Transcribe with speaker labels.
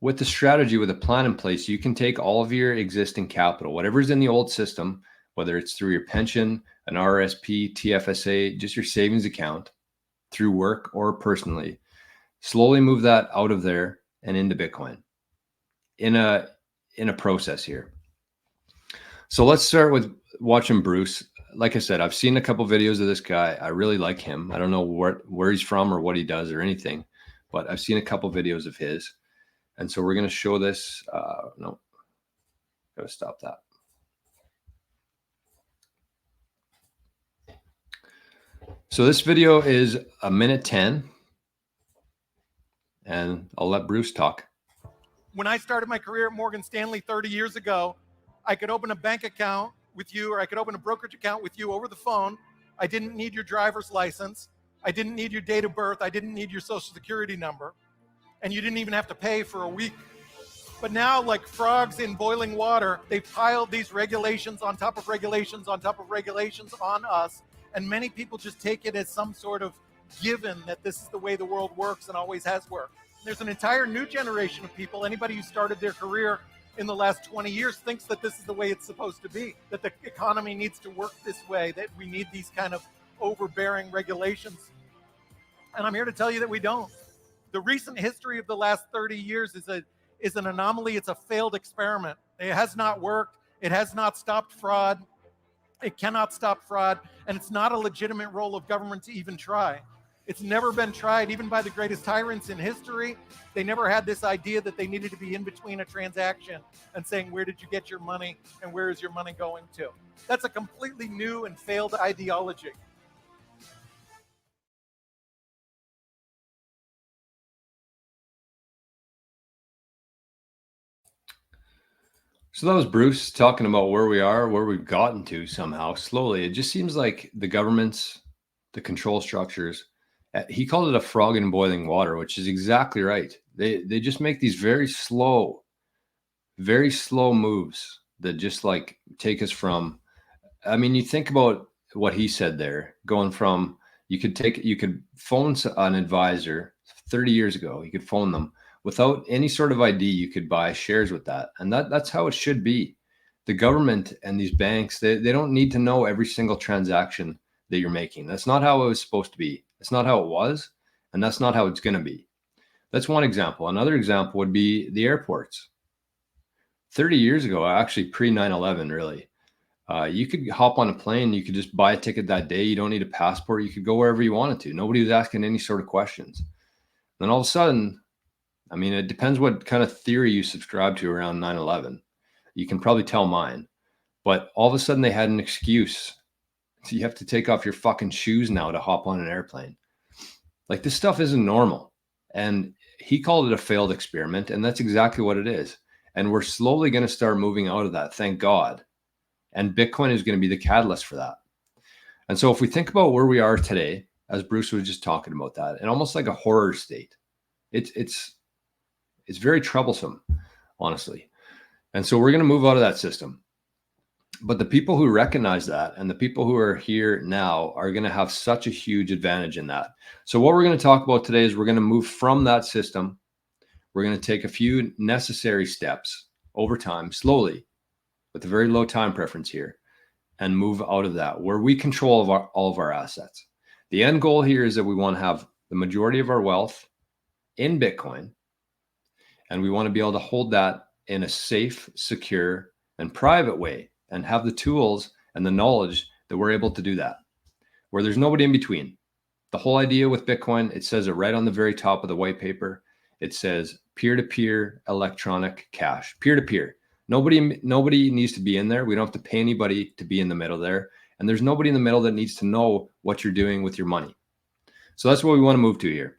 Speaker 1: with the strategy, with a plan in place, you can take all of your existing capital, whatever's in the old system, whether it's through your pension, an RSP, TFSA, just your savings account, through work or personally, slowly move that out of there and into Bitcoin in a process here. So let's start with watching Bruce. Like I said, I've seen a couple videos of this guy. I really like him. I don't know where he's from or what he does or anything, but I've seen a couple videos of his. And so we're going to show this. No, got to stop that. So this video is 1:10, and I'll let Bruce talk.
Speaker 2: When I started my career at Morgan Stanley 30 years ago, I could open a bank account with you, or I could open a brokerage account with you over the phone. I didn't need your driver's license. I didn't need your date of birth. I didn't need your social security number. And you didn't even have to pay for a week. But now, like frogs in boiling water, they've piled these regulations on top of regulations on top of regulations on us. And many people just take it as some sort of given that this is the way the world works and always has worked. There's an entire new generation of people. Anybody who started their career in the last 20 years thinks that this is the way it's supposed to be, that the economy needs to work this way, that we need these kind of overbearing regulations. And I'm here to tell you that we don't. The recent history of the last 30 years is an anomaly. It's a failed experiment. It has not worked. It has not stopped fraud. It cannot stop fraud. And it's not a legitimate role of government to even try. It's never been tried, even by the greatest tyrants in history. They never had this idea that they needed to be in between a transaction and saying, where did you get your money and where is your money going to? That's a completely new and failed ideology.
Speaker 1: So that was Bruce talking about where we are, where we've gotten to somehow slowly. It just seems like the governments, the control structures, he called it a frog in boiling water, which is exactly right. They just make these very slow moves that just like take us from, I mean, you think about what he said there, going from, you could phone an advisor 30 years ago, you could phone them without any sort of ID, you could buy shares with that. And that's how it should be. The government and these banks, they don't need to know every single transaction that you're making. That's not how it was supposed to be. It's not how it was, and that's not how it's going to be. That's one example. Another example would be the airports. 30 years ago, actually pre 9/11, really, you could hop on a plane. You could just buy a ticket that day. You don't need a passport. You could go wherever you wanted to. Nobody was asking any sort of questions. Then all of a sudden, I mean, it depends what kind of theory you subscribe to around 9/11. You can probably tell mine. But all of a sudden, they had an excuse. So you have to take off your fucking shoes now to hop on an airplane. Like, this stuff isn't normal. And he called it a failed experiment, and that's exactly what it is. And we're slowly going to start moving out of that, thank God. And Bitcoin is going to be the catalyst for that. And so if we think about where we are today, as Bruce was just talking about that, and almost like a horror state, it's very troublesome, honestly. And so we're going to move out of that system. But the people who recognize that and the people who are here now are going to have such a huge advantage in that. So what we're going to talk about today is we're going to move from that system. We're going to take a few necessary steps over time, slowly, with a very low time preference here, and move out of that, where we control all of our assets. The end goal here is that we want to have the majority of our wealth in Bitcoin, and we want to be able to hold that in a safe, secure, and private way, and have the tools and the knowledge that we're able to do that, where there's nobody in between. The whole idea with Bitcoin, it says it right on the very top of the white paper. It says peer-to-peer electronic cash, peer-to-peer. Nobody needs to be in there. We don't have to pay anybody to be in the middle there. And there's nobody in the middle that needs to know what you're doing with your money. So that's what we want to move to here.